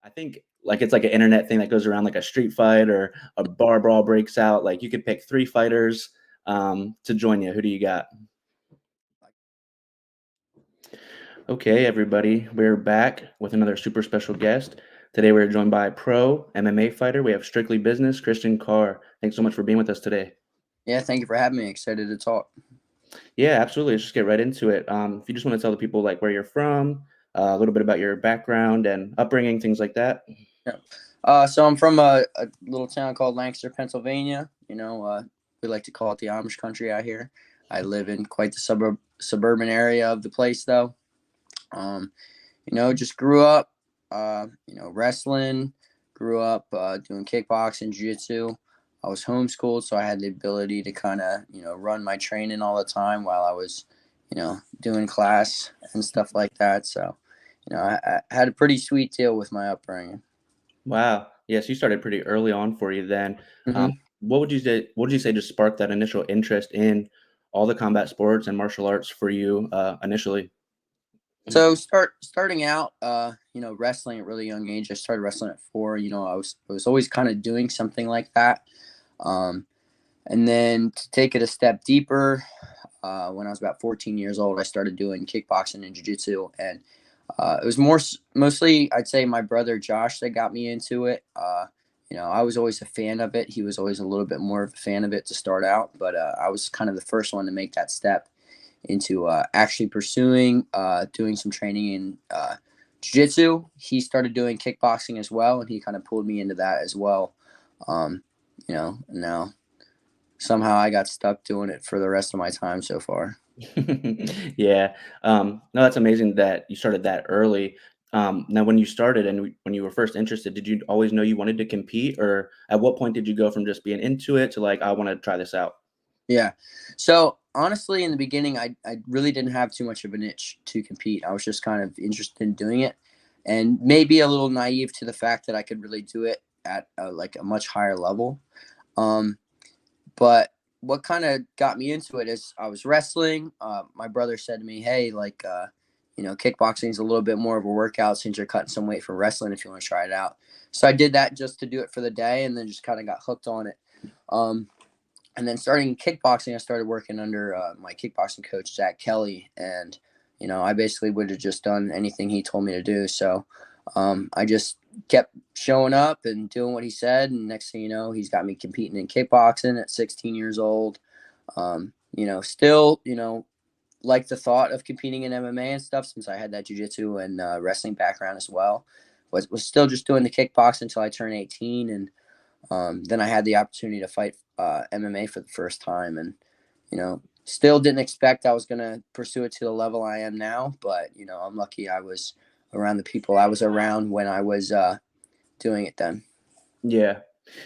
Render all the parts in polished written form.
I think like it's like an internet thing that goes around like a street fight or a bar brawl breaks out. Like you could pick three fighters to join you. Who do you got? Okay, everybody, we're back with another super special guest. Today we're joined by pro MMA fighter. We have Strictly Business, Christian Carr. Thanks so much for being with us today. Yeah, thank you for having me. Excited to talk. Yeah, absolutely. Let's just get right into it. If you just want to tell the people like where you're from, a little bit about your background and upbringing, things like that. Yeah. So I'm from a little town called Lancaster, Pennsylvania. We like to call it the Amish country out here. I live in quite the suburban area of the place, though. Just grew up, wrestling. Grew up doing kickboxing, jiu-jitsu. I was homeschooled, so I had the ability to kind of, run my training all the time while I was, doing class and stuff like that. So, I had a pretty sweet deal with my upbringing. Wow. Yes, you started pretty early on for you then. Um, hmm what would you say? What would you say just sparked that initial interest in all the combat sports and martial arts for you initially? So starting out, wrestling at a really young age. I started wrestling at 4. I was always kind of doing something like that. Um, and then to take it a step deeper, when I was about 14 years old, I started doing kickboxing and jiu-jitsu, and it was mostly, I'd say, my brother Josh that got me into it. I was always a fan of it. He was always a little bit more of a fan of it to start out, but I was kind of the first one to make that step into actually pursuing doing some training in jiu-jitsu. He started doing kickboxing as well, and he kind of pulled me into that as well. Um, and now somehow I got stuck doing it for the rest of my time so far. Yeah. No, that's amazing that you started that early. Now, when you started and when you were first interested, did you always know you wanted to compete, or at what point did you go from just being into it to like, I want to try this out? Yeah. So honestly, in the beginning, I really didn't have too much of an itch to compete. I was just kind of interested in doing it, and maybe a little naive to the fact that I could really do it at like a much higher level. Um, but what kind of got me into it is I was wrestling. My brother said to me, "Hey, like, kickboxing is a little bit more of a workout since you're cutting some weight from wrestling. If you want to try it out." So I did that just to do it for the day, and then just kind of got hooked on it. Um, and then starting kickboxing, I started working under my kickboxing coach, Zach Kelly. And, I basically would have just done anything he told me to do. So I just kept showing up and doing what he said. And next thing you know, he's got me competing in kickboxing at 16 years old. Still, like the thought of competing in MMA and stuff since I had that jiu-jitsu and wrestling background as well. Was still just doing the kickboxing until I turned 18. And then I had the opportunity to fight MMA for the first time, and still didn't expect I was gonna pursue it to the level I am now. But I'm lucky I was around the people I was around when I was doing it then. Yeah.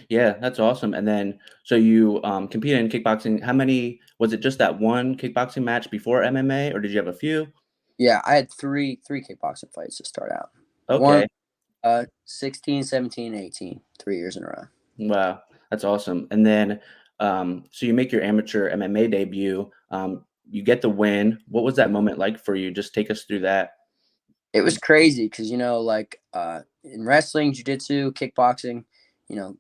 Yeah, that's awesome. And then, so you competed in kickboxing. How many was it? Just that one kickboxing match before MMA, or did you have a few? Yeah, I had three kickboxing fights to start out. One, Okay. 16, 17, 18, 3 years in a row. Wow, that's awesome. And then, so you make your amateur MMA debut. You get the win. What was that moment like for you? Just take us through that. It was crazy because like in wrestling, jiu-jitsu, kickboxing, you know,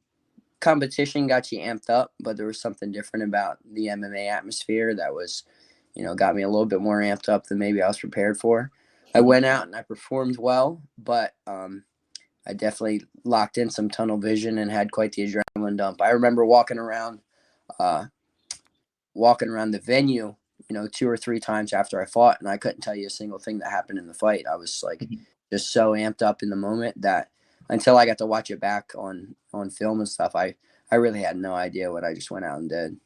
competition got you amped up, but there was something different about the MMA atmosphere that was, got me a little bit more amped up than maybe I was prepared for. I went out and I performed well, but I definitely locked in some tunnel vision and had quite the adrenaline dump. I remember uh, walking around the venue, 2 or 3 times after I fought, and I couldn't tell you a single thing that happened in the fight. I was like just so amped up in the moment that until I got to watch it back on film and stuff, I really had no idea what I just went out and did.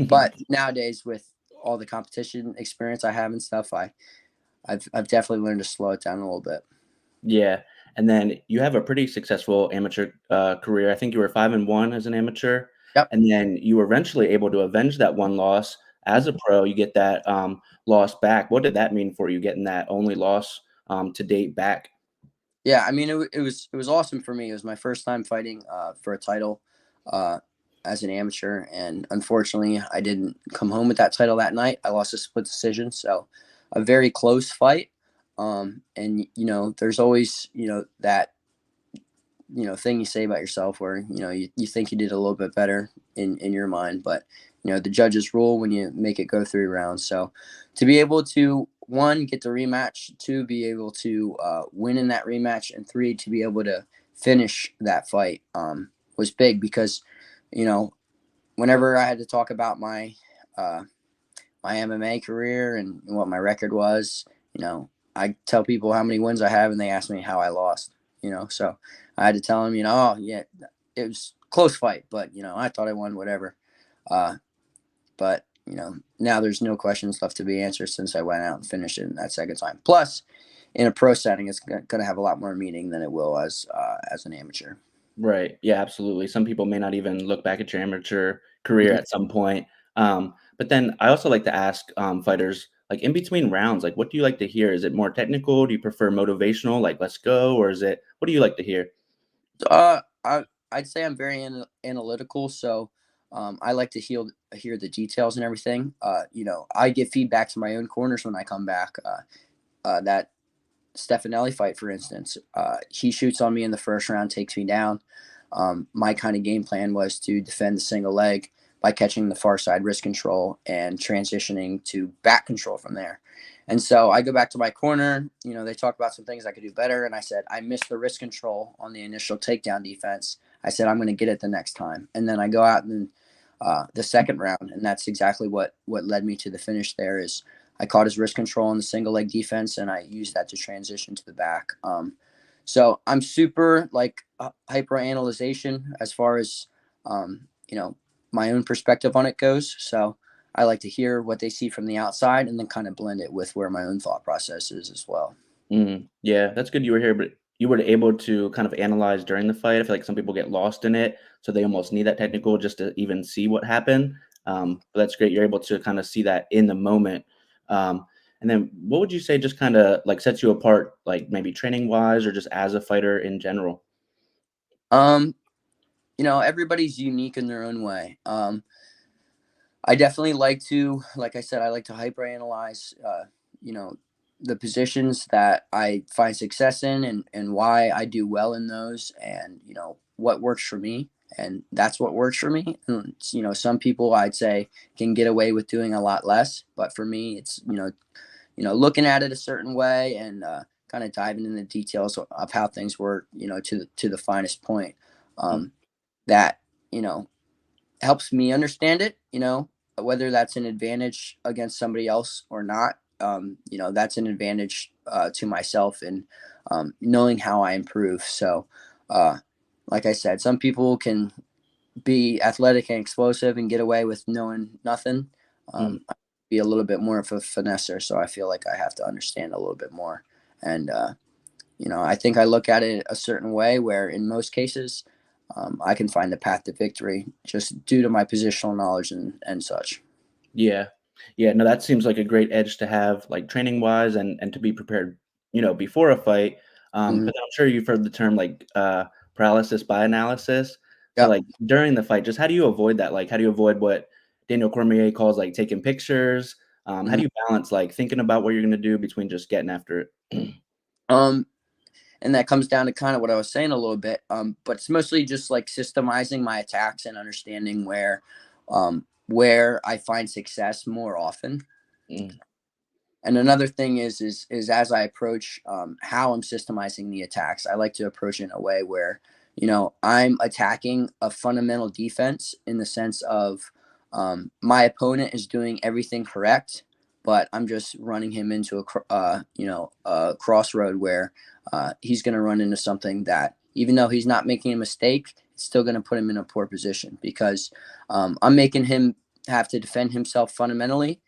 But nowadays, with all the competition experience I have and stuff, I've definitely learned to slow it down a little bit. Yeah, and then you have a pretty successful amateur career. I think you were 5-1 as an amateur, Yep. and then you were eventually able to avenge that one loss as a pro. You get that loss back. What did that mean for you, getting that only loss to date back? Yeah, I mean, it was awesome for me. It was my first time fighting for a title uh, as an amateur, and unfortunately, I didn't come home with that title that night. I lost a split decision, so a very close fight. And there's always that thing you say about yourself where you think you did a little bit better in your mind, but the judges rule when you make it go 3 rounds. So to be able to, one, get the rematch, two, be able to win in that rematch, and three, to be able to finish that fight was big because you know whenever I had to talk about uh, my MMA career and what my record was, I tell people how many wins I have, and they ask me how I lost. So I had to tell them, oh yeah, it was a close fight, but I thought I won, whatever. Uh, but now there's no questions left to be answered since I went out and finished it in that second time. Plus, in a pro setting, it's going to have a lot more meaning than it will as an amateur. Right. Yeah, absolutely. Some people may not even look back at your amateur career Mhm. at some point. But then I also like to ask fighters, like in between rounds, like what do you like to hear? Is it more technical? Do you prefer motivational, like let's go, or is it what do you like to hear? I'd say I'm very analytical, so I like to hear the details and everything. I give feedback to my own corners when I come back. That Stefanelli fight, for instance, he shoots on me in the first round, takes me down. My kind of game plan was to defend the single leg by catching the far side wrist control and transitioning to back control from there. And so I go back to my corner. They talk about some things I could do better. And I said, I missed the wrist control on the initial takedown defense. I said, I'm going to get it the next time. And then I go out and the second round. And that's exactly what led me to the finish there is I caught his wrist control on the single leg defense, and I used that to transition to the back. So I'm super like hyper analyzation as far as um, you know my own perspective on it goes. So I like to hear what they see from the outside and then kind of blend it with where my own thought process is as well. Yeah, that's good you were here, but you were able to kind of analyze during the fight. I feel like some people get lost in it, so they almost need that technical just to even see what happened. But that's great. You're able to kind of see that in the moment. Um, and then what would you say just kind of like sets you apart, like maybe training wise or just as a fighter in general? Um, Everybody's unique in their own way. I definitely like to, like I said, I like to hyperanalyze, you know, the positions that I find success in and why I do well in those and, what works for me. And that's what works for me. And, some people I'd say can get away with doing a lot less. But for me, it's, looking at it a certain way and kind of diving into the details of how things work, to the finest point. Mm, Um, that, you know, helps me understand it, whether that's an advantage against somebody else or not. That's an advantage to myself and knowing how I improve. So, uh, like I said, some people can be athletic and explosive and get away with knowing nothing. mm. I be a little bit more of a finesser, so I feel like I have to understand a little bit more. And I think I look at it a certain way where in most cases, I can find the path to victory just due to my positional knowledge and such. Yeah. Yeah, no, that seems like a great edge to have, like, training-wise and to be prepared, before a fight. Hmm. But then I'm sure you've heard the term, like, paralysis by analysis. So, Yep. like, during the fight, just how do you avoid that? Like, how do you avoid what Daniel Cormier calls, like, taking pictures? How Hmm. do you balance, like, thinking about what you're gonna do between just getting after it? Um, and that comes down to kind of what I was saying a little bit. But it's mostly just like systemizing my attacks and understanding where I find success more often. Mm, And another thing is as I approach how I'm systemizing the attacks, I like to approach it in a way where I'm attacking a fundamental defense in the sense of my opponent is doing everything correct, but I'm just running him into a crossroad where he's going to run into something that even though he's not making a mistake, it's still going to put him in a poor position because I'm making him have to defend himself fundamentally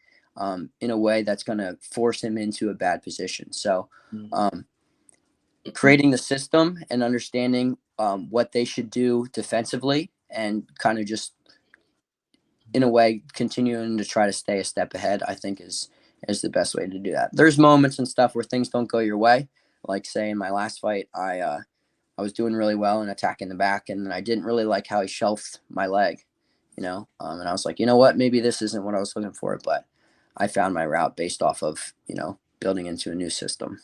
in a way that's going to force him into a bad position. So, mm, um, creating the system and understanding what they should do defensively and kind of just in a way continuing to try to stay a step ahead, I think is the best way to do that. There's moments and stuff where things don't go your way, like say in my last fight, I was doing really well and attacking the back, and I didn't really like how he shelved my leg, and I was like, you know what, maybe this isn't what I was looking for, but I found my route based off of building into a new system.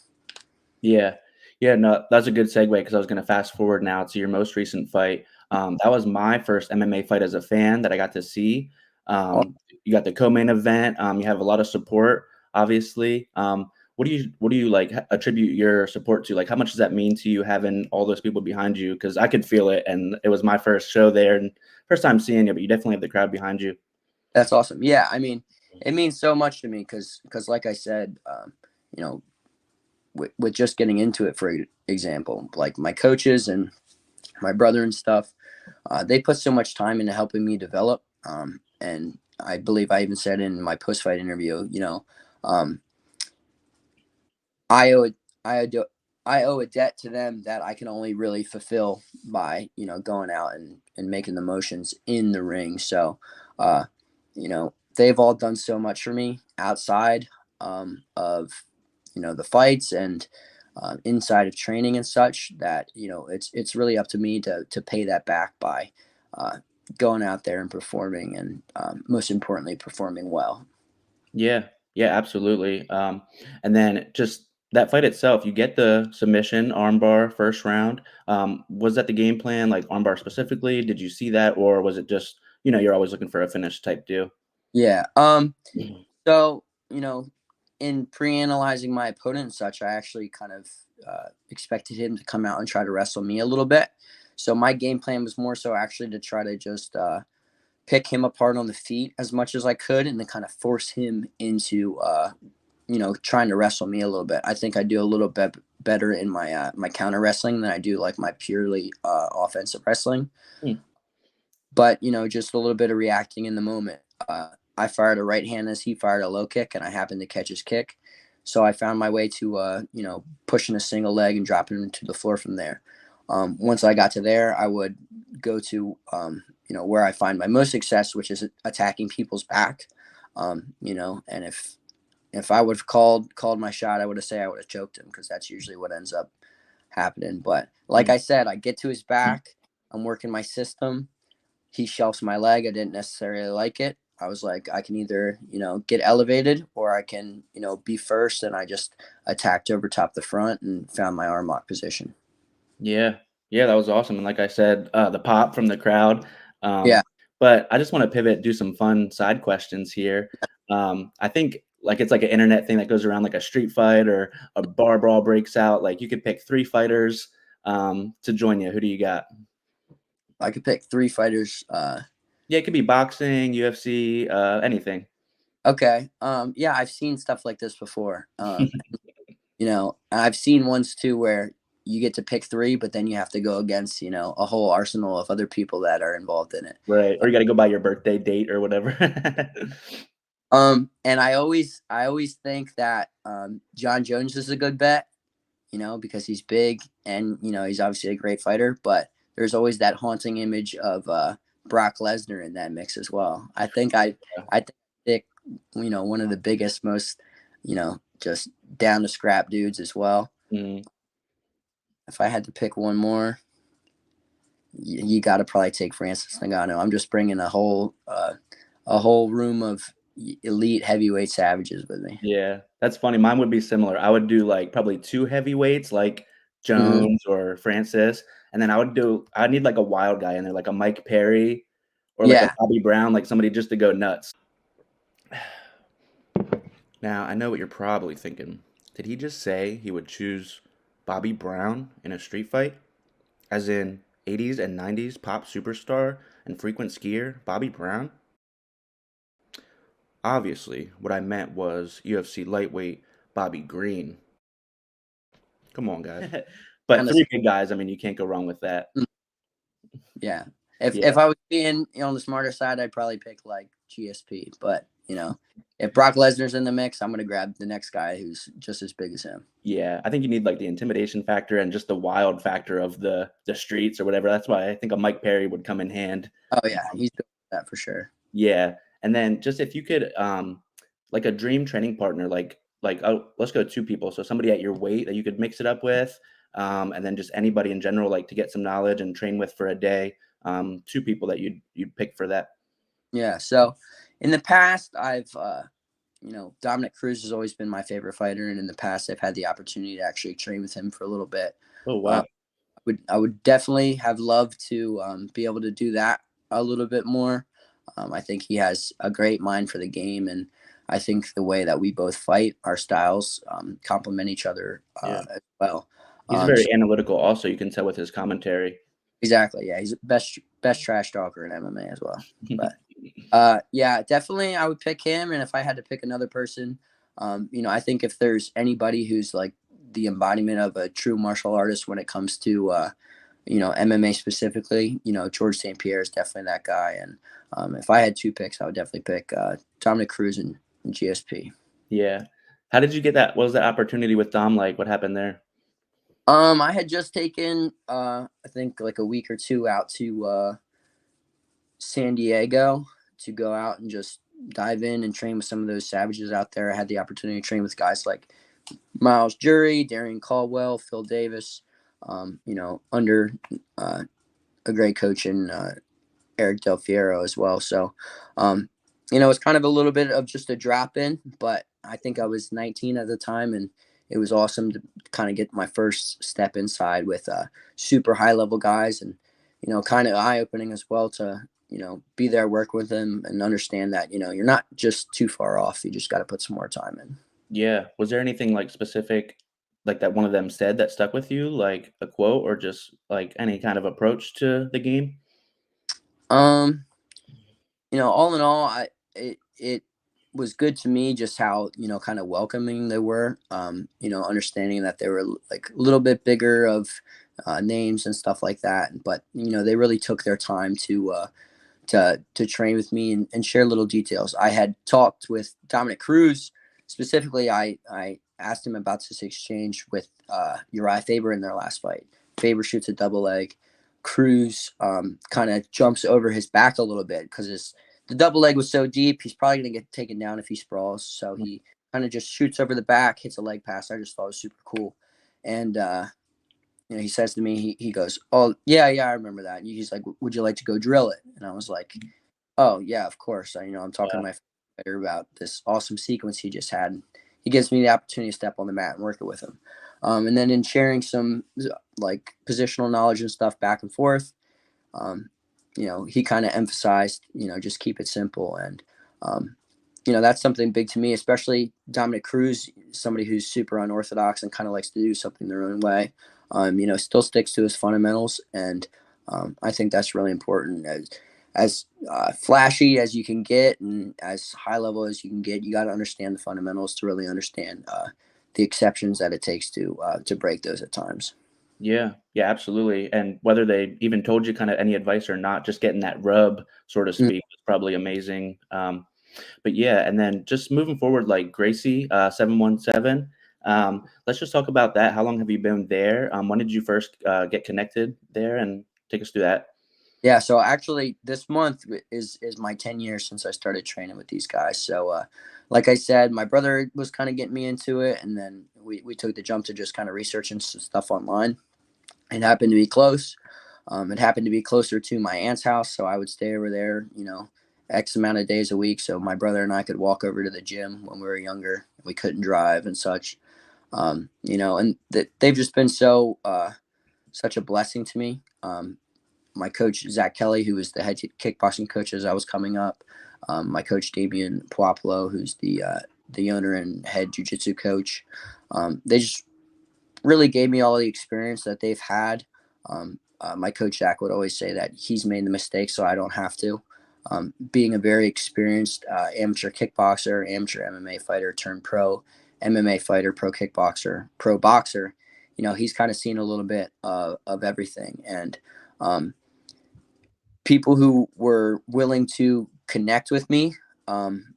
yeah. Yeah, no, that's a good segue because I was gonna fast forward now to your most recent fight. That was my first MMA fight as a fan that I got to see. Well, You got the co-main event. You have a lot of support, obviously. What do you like attribute your support to? Like, how much does that mean to you having all those people behind you? Because I could feel it, and it was my first show there and first time seeing you, but you definitely have the crowd behind you. that's awesome. Yeah, I mean, it means so much to me because like I said, you know, with just getting into it, for example, like my coaches and my brother and stuff, they put so much time into helping me develop. And I believe I even said in my post fight interview, um, I owe it, I owe a debt to them that I can only really fulfill by going out and making the motions in the ring. So, they've all done so much for me outside of the fights and inside of training and such that it's really up to me to pay that back by uh, going out there and performing and most importantly performing well. Yeah, yeah, absolutely. And then just that fight itself, you get the submission armbar first round. Was that the game plan, like armbar specifically? Did you see that, or was it just you're always looking for a finish type deal? Yeah. Mhm. So, in pre-analyzing my opponent and such, I actually kind of expected him to come out and try to wrestle me a little bit. So my game plan was more so actually to try to just pick him apart on the feet as much as I could, and then kind of force him into trying to wrestle me a little bit. I think I do a little bit better in my counter wrestling than I do like my purely offensive wrestling. Hmm. But just a little bit of reacting in the moment. I fired a right hand as he fired a low kick, and I happened to catch his kick. So I found my way to pushing a single leg and dropping him to the floor from there. Once I got to there, I would go to where I find my most success, which is attacking people's back. And if I would have called my shot, I would have say I would have choked him because that's usually what ends up happening. But like Hmm. I said, I get to his back. I'm working my system. He shelves my leg. I didn't necessarily like it. I was like, I can either, get elevated or I can, be first. And I just attacked over top the front and found my arm lock position. Yeah. Yeah, that was awesome, and like I said, the pop from the crowd, Yeah. but I just wanna pivot, do some fun side questions here. I think, like, it's like an internet thing that goes around, like a street fight or a bar brawl breaks out, like, you could pick 3 fighters, to join you. Who do you got? I could pick three fighters. Yeah, it could be boxing, UFC, anything. Okay. Yeah, I've seen stuff like this before. I've seen ones too where you get to pick three, but then you have to go against, a whole arsenal of other people that are involved in it. Right, or you gotta go by your birthday date or whatever. And I always think that John Jones is a good bet, because he's big and he's obviously a great fighter. But there's always that haunting image of Brock Lesnar in that mix as well. I think one of the biggest, most just down to scrap dudes as well. Mhm. If I had to pick one more, you got to probably take Francis Ngannou. I'm just bringing a whole room of elite heavyweight savages with me. Yeah, that's funny. Mine would be similar. I would do, like, probably 2 heavyweights, like Hmm. Jones or Francis, and then I'd need, like, a wild guy in there, like a Mike Perry or, like, a Yeah, Bobby Brown, like, somebody just to go nuts. Now, I know what you're probably thinking. Did he just say he would choose Bobby Brown in a street fight? As in 80s and 90s pop superstar and frequent skier Bobby Brown? Obviously, what I meant was UFC lightweight Bobby Green. Come on, guys. But kind of. 3 big guys, I mean, you can't go wrong with that. Yeah. If Yeah, if I was being on the smarter side, I'd probably pick like GSP. But if Brock Lesnar's in the mix, I'm gonna grab the next guy who's just as big as him. yeah. I think you need, like, the intimidation factor and just the wild factor of the streets or whatever. That's why I think a Mike Perry would come in hand. Oh yeah, Um, he's good at that for sure. yeah, and then just if you could, like, a dream training partner, oh, let's go 2 people, so somebody at your weight that you could mix it up with, and then just anybody in general, like, to get some knowledge and train with for a day, 2 people that you'd pick for that. Yeah. So in the past, I've Dominic Cruz has always been my favorite fighter, and in the past, I've had the opportunity to actually train with him for a little bit. Oh, Um, wow. I would definitely have loved to be able to do that a little bit more. I think he has a great mind for the game, and I think the way that we both fight, our styles complement each other Yeah. as well. He's So very analytical also, you can tell with his commentary. exactly, yeah, he's the best trash talker in MMA as well. But yeah, definitely, I would pick him. And if I had to pick another person, I think if there's anybody who's like the embodiment of a true martial artist when it comes to MMA specifically, George St. Pierre is definitely that guy. And if I had two picks, I would definitely pick Dominic Cruz and GSP. Yeah. How did you get that what was that opportunity with Dom like? What happened there? I had just taken I think like a week or two out to San Diego to go out and just dive in and train with some of those savages out there. I had the opportunity to train with guys like Miles Jury, Darian Caldwell, Phil Davis, under uh, a great coach in Eric Del Fiero as well. So, it's kind of a little bit of just a drop in, but I think I was 19 at the time, and it was awesome to kind of get my first step inside with super high level guys, and kind of eye opening as well to be there, work with them, and understand that you're not just too far off. You just got to put some more time in. Yeah. Was there anything, like, specific, like, that one of them said that stuck with you, like a quote or just, like, any kind of approach to the game? Um, all in all, it was good to me just how kind of welcoming they were. Understanding that they were like a little bit bigger of names and stuff like that, but they really took their time to train with me and share little details. I had talked with Dominic Cruz specifically. I asked him about this exchange with Uriah Faber in their last fight. Faber shoots a double leg. Cruz kind of jumps over his back a little bit because the double leg was so deep. He's probably going to get taken down if he sprawls. So he kind of just shoots over the back, hits a leg pass. I just thought it was super cool. And he says to me, he goes, "Oh yeah, yeah, I remember that." And he's like, "Would you like to go drill it?" And I was like, "Oh yeah, of course." I'm talking to my fighter about this awesome sequence he just had. He gives me the opportunity to step on the mat and work it with him. And then in sharing some like positional knowledge and stuff back and forth, um, he kind of emphasized, just keep it simple. And that's something big to me, especially Dominic Cruz, somebody who's super unorthodox and kind of likes to do something their own way. Still sticks to his fundamentals, and I think that's really important. As flashy as you can get, and as high level as you can get, you got to understand the fundamentals to really understand the exceptions that it takes to break those at times. Yeah, yeah, absolutely, and whether they even told you kinda any advice or not, just getting that rub, so to Mm. speak, was probably amazing, but yeah, and then just moving forward, like Gracie, 717, let's just talk about that. How long have you been there? When did you first, get connected there, and take us through that? Yeah, so actually, this month is my 10 years since I started training with these guys. So, like I said, my brother was kind of getting me into it, and then we took the jump to just kind of researching some stuff online. It happened to be close. It happened to be closer to my aunt's house, so I would stay over there, X amount of days a week. So my brother and I could walk over to the gym when we were younger. We couldn't drive and such. And they've just been so such a blessing to me. My coach Zach Kelly, who was the head kickboxing coach as I was coming up, my coach Damian Puopolo, who's the owner and head jiu-jitsu coach. They just really gave me all the experience that they've had. My coach Zach would always say that he's made the mistake, so I don't have to. Being a very experienced amateur kickboxer, amateur MMA fighter turned pro MMA fighter, pro kickboxer, pro boxer, he's kind of seen a little bit of everything. And um, people who were willing to connect with me, um,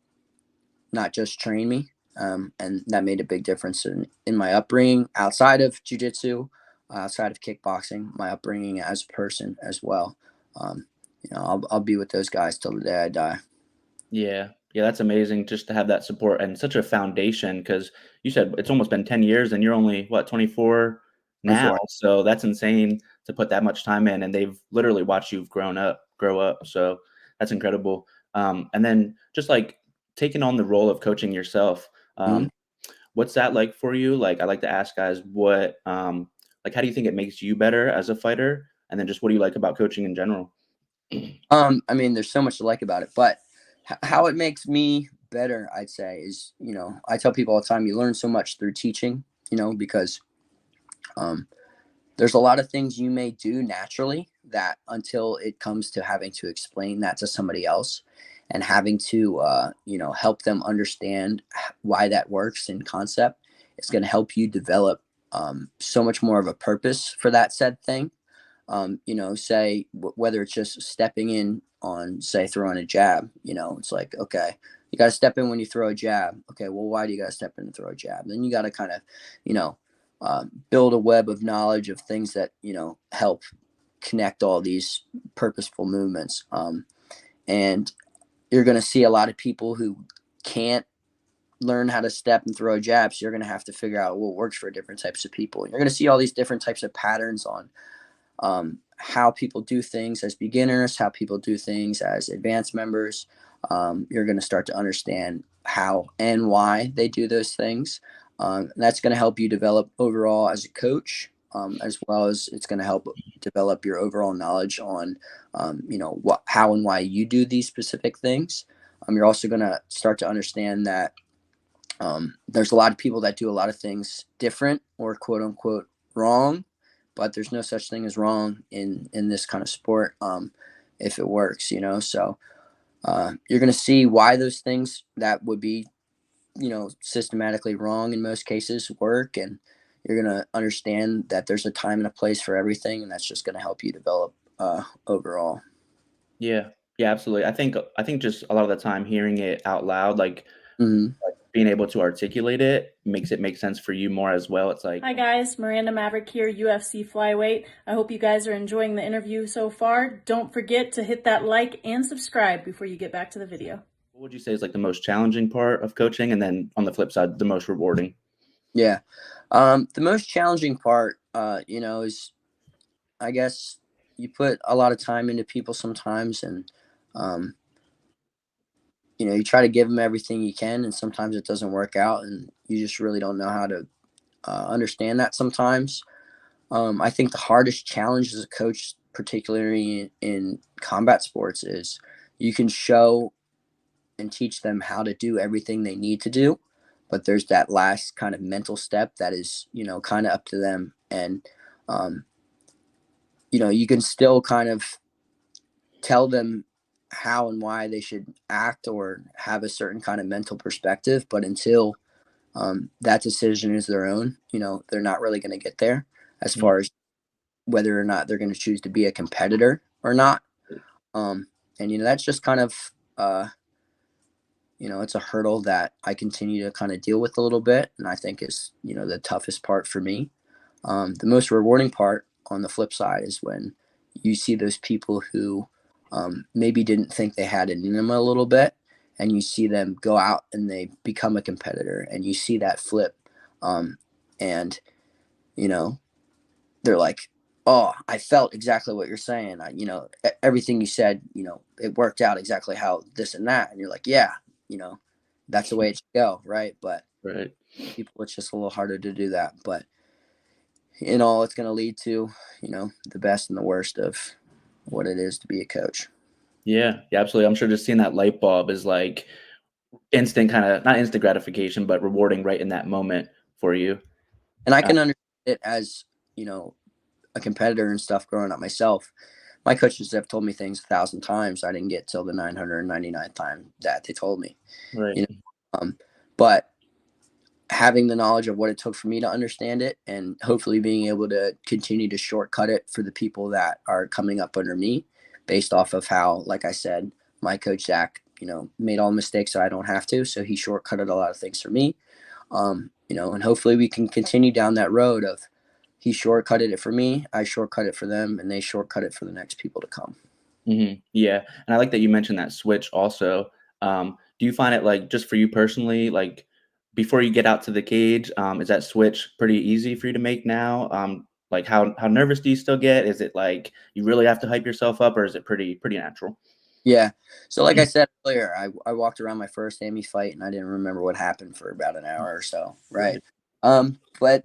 not just train me. And that made a big difference in my upbringing outside of jujitsu, outside of kickboxing, my upbringing as a person as well. Um, I'll be with those guys till the day I die. Yeah. Yeah, that's amazing just to have that support and such a foundation. Because you said it's almost been 10 years and you're only, what, 24 now? 24. So that's insane to put that much time in, and they've literally watched you grow up, so that's incredible. And then just, like, taking on the role of coaching yourself, Mhm. what's that like for you? Like, I like to ask guys what, like, how do you think it makes you better as a fighter? And then just what do you like about coaching in general? I mean, there's so much to like about it, but how it makes me better, I'd say, is, I tell people all the time, you learn so much through teaching, because um, there's a lot of things you may do naturally that until it comes to having to explain that to somebody else and having to, help them understand why that works in concept, it's going to help you develop so much more of a purpose for that said thing. Say whether it's just stepping in on, say, throwing a jab, it's like, okay, you got to step in when you throw a jab. Okay, well, why do you got to step in and throw a jab? Then you got to kind of, you know, build a web of knowledge of things that, help connect all these purposeful movements. And you're going to see a lot of people who can't learn how to step and throw jabs. So you're going to have to figure out what works for different types of people. You're going to see all these different types of patterns on how people do things as beginners, how people do things as advanced members. You're going to start to understand how and why they do those things. And that's going to help you develop overall as a coach, as well as it's going to help develop your overall knowledge on, how and why you do these specific things. You're also going to start to understand that there's a lot of people that do a lot of things different or quote unquote wrong, but there's no such thing as wrong in this kind of sport, if it works, So you're going to see why those things that would be, systematically wrong in most cases work, and you're going to understand that there's a time and a place for everything, and that's just going to help you develop overall. Yeah. Yeah, absolutely. I think just a lot of the time hearing it out loud, Hmm. like being able to articulate it makes it make sense for you more as well. It's like, Hi guys, Miranda Maverick here, UFC Flyweight. I hope you guys are enjoying the interview so far. Don't forget to hit that like and subscribe before you get back to the video. what would you say is like the most challenging part of coaching? And then on the flip side, the most rewarding? Yeah. The most challenging part, is, I guess, you put a lot of time into people sometimes, and um, you try to give them everything you can, and sometimes it doesn't work out, and you just really don't know how to understand that sometimes. I think the hardest challenge as a coach, particularly in combat sports, is you can show and teach them how to do everything they need to do, but there's that last kind of mental step that is, kind of up to them, and um, you can still kind of tell them how and why they should act or have a certain kind of mental perspective. But until that decision is their own, they're not really going to get there as Mhm. far as whether or not they're going to choose to be a competitor or not. Um, and, that's just kind of, it's a hurdle that I continue to kind of deal with a little bit. And I think is, the toughest part for me. The most rewarding part on the flip side is when you see those people who maybe didn't think they had it in them a little bit, and you see them go out and they become a competitor, and you see that flip, and you know they're like, "Oh, I felt exactly what you're saying. Everything you said, it worked out exactly how this and that." And you're like, "Yeah, you know, that's the way it should go, right?" But Right. people, it's just a little harder to do that. But in all, it's going to lead to, the best and the worst of what it is to be a coach. Yeah. Yeah, absolutely. I'm sure just seeing that light bulb is like instant kind of, not instant gratification, but rewarding right in that moment for you. And I Uh, can understand it as, you know, a competitor and stuff growing up myself. My coaches have told me things 1,000 times. I didn't get till the 999th time that they told me, right. you know. But having the knowledge of what it took for me to understand it, and hopefully being able to continue to shortcut it for the people that are coming up under me based off of how, like I said, my coach Zach, made all the mistakes so I don't have to. So he shortcutted a lot of things for me. And hopefully we can continue down that road of he shortcutted it for me, I shortcut it for them, and they shortcut it for the next people to come. Yeah. And I like that you mentioned that switch also. Do you find it like just for you personally, like before you get out to the cage, is that switch pretty easy for you to make now? Like how nervous do you still get? Is it like you really have to hype yourself up, or is it pretty natural? Yeah. So like I said earlier, I walked around my first AMI fight and I didn't remember what happened for about an hour or so. Right. Right. But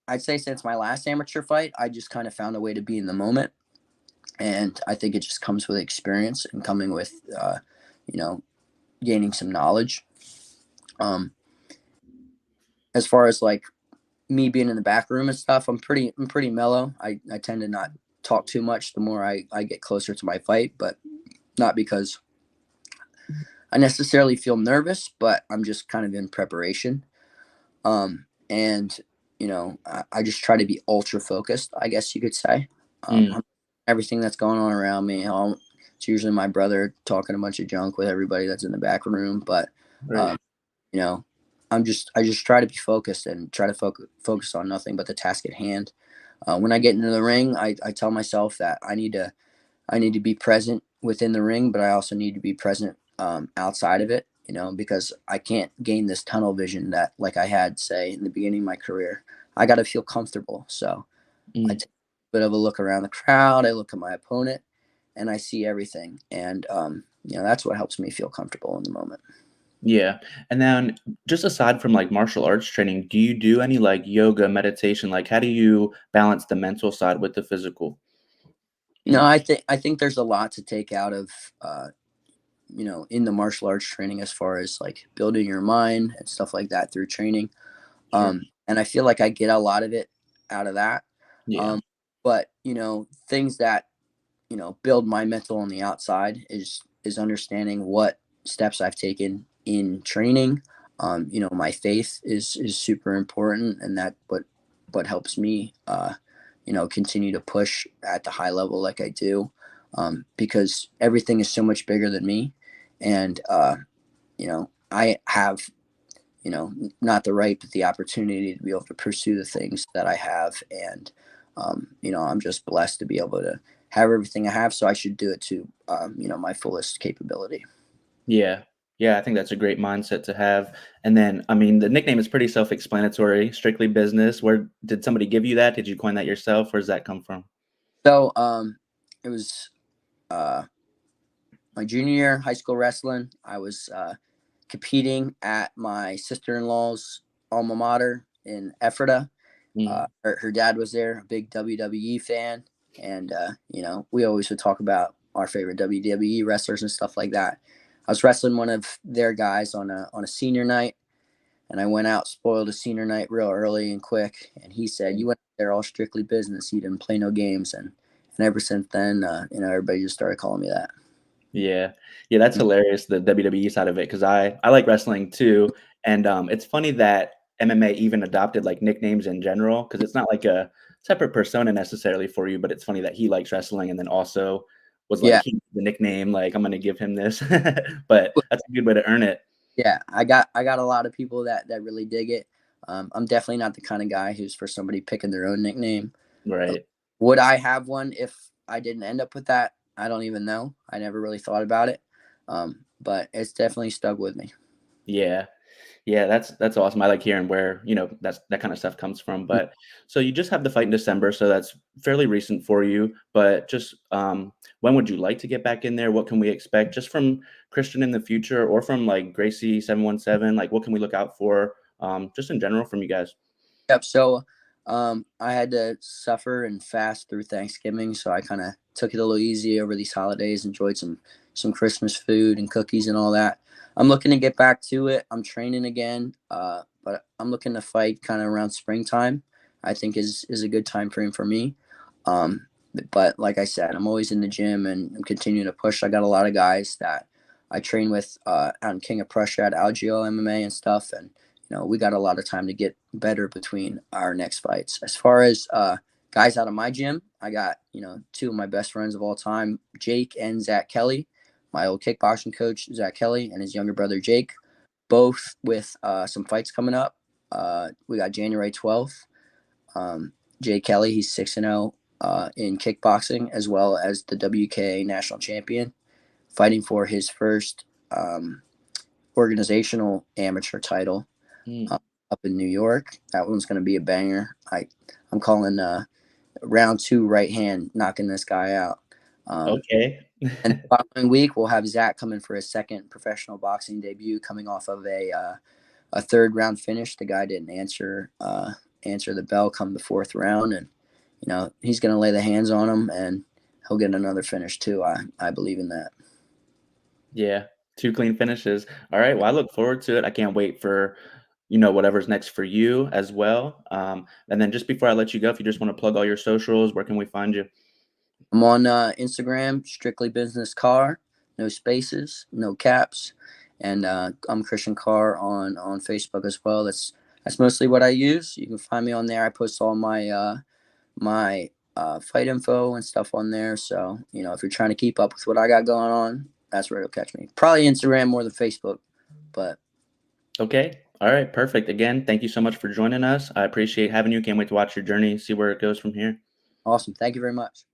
I'd say since my last amateur fight, I just kind of found a way to be in the moment. And I think it just comes with experience and coming with, you know, gaining some knowledge. Um, as far as like me being in the back room and stuff, I'm pretty mellow. I tend to not talk too much the more I get closer to my fight, but not because I necessarily feel nervous, but I'm just kind of in preparation. And I just try to be ultra focused, I guess you could say. Mm, Everything that's going on around me, it's usually my brother talking a bunch of junk with everybody that's in the back room, but right. um, you know, I just try to be focused and try to focus on nothing but the task at hand. When I get into the ring, I tell myself that I need to be present within the ring, but I also need to be present outside of it, because I can't gain this tunnel vision that like I had, say, in the beginning of my career. I got to feel comfortable. So I Mm. take a bit of a look around the crowd. I look at my opponent and I see everything. And, that's what helps me feel comfortable in the moment. Yeah. And then just aside from like martial arts training, do you do any like yoga, meditation? Like how do you balance the mental side with the physical? No, I think there's a lot to take out of, in the martial arts training as far as like building your mind and stuff like that through training. Sure. And I feel like I get a lot of it out of that. Yeah. Um, but things that build my mental on the outside is understanding what steps I've taken in training. My faith is super important, and that what helps me, continue to push at the high level like I do, because everything is so much bigger than me, and I have not the right, but the opportunity to be able to pursue the things that I have. And, I'm just blessed to be able to have everything I have. So I should do it to, my fullest capability. Yeah. Yeah, I think that's a great mindset to have. And then, I mean, the nickname is pretty self-explanatory, strictly business. Where did somebody give you that? Did you coin that yourself? Where does that come from? So, it was, uh, my junior year high school wrestling. I was, competing at my sister-in-law's alma mater in Ephrata. Mm, Her dad was there, a big WWE fan, and we always would talk about our favorite WWE wrestlers and stuff like that. I was wrestling one of their guys on a senior night, and I went out, spoiled a senior night real early and quick. And he said, "You went there all strictly business. You didn't play no games." And ever since then, everybody just started calling me that. yeah. Yeah, that's hilarious, the WWE side of it, because I like wrestling too, and, it's funny that MMA even adopted, like, nicknames in general, because it's not like a separate persona necessarily for you, but it's funny that he likes wrestling and then also was like, Yeah, he the nickname, like, "I'm gonna give him this." But that's a good way to earn it. yeah. I got a lot of people that really dig it. I'm definitely not the kind of guy who's for somebody picking their own nickname. Right. Would I have one if I didn't end up with that? I don't even know. I never really thought about it. But it's definitely stuck with me. Yeah. Yeah, that's awesome. I like hearing where, that kind of stuff comes from. But so you just have the fight in December, so that's fairly recent for you. But just when would you like to get back in there? What can we expect just from Christian in the future or from like Gracie 717? Like what can we look out for? Just in general from you guys. Yep. So I had to suffer and fast through Thanksgiving, so I kind of took it a little easy over these holidays, enjoyed some Christmas food and cookies and all that. I'm looking to get back to it. I'm training again, but I'm looking to fight kind of around springtime. I think is a good time frame for me. Um, but like I said, I'm always in the gym and I'm continuing to push. I got a lot of guys that I train with out in King of Prussia at Algeo MMA and stuff, and we got a lot of time to get better between our next fights. As far as guys out of my gym, I got two of my best friends of all time, Jake and Zach Kelly. My old kickboxing coach, Zach Kelly, and his younger brother Jake, both with some fights coming up. We got January 12th. Jay Kelly, he's 6-0 in kickboxing, as well as the WK national champion, fighting for his first organizational amateur title Mm, uh, up in New York. That one's going to be a banger. I'm calling round two right hand, knocking this guy out. Um, okay. And the following week, we'll have Zach coming for his second professional boxing debut, coming off of a third round finish. The guy didn't answer the bell come the fourth round, and he's going to lay the hands on him, and he'll get another finish too. I believe in that. Yeah, 2 clean finishes. All right, well, I look forward to it. I can't wait for, whatever's next for you as well. And then just before I let you go, if you just want to plug all your socials, where can we find you? I'm on Instagram, strictly business Carr, no spaces, no caps, and I'm Christian Carr on Facebook as well. That's mostly what I use. You can find me on there. I post all my fight info and stuff on there. So if you're trying to keep up with what I got going on, that's where you'll catch me. Probably Instagram more than Facebook, but Okay. All right, perfect. Again, thank you so much for joining us. I appreciate having you. Can't wait to watch your journey, see where it goes from here. awesome. Thank you very much.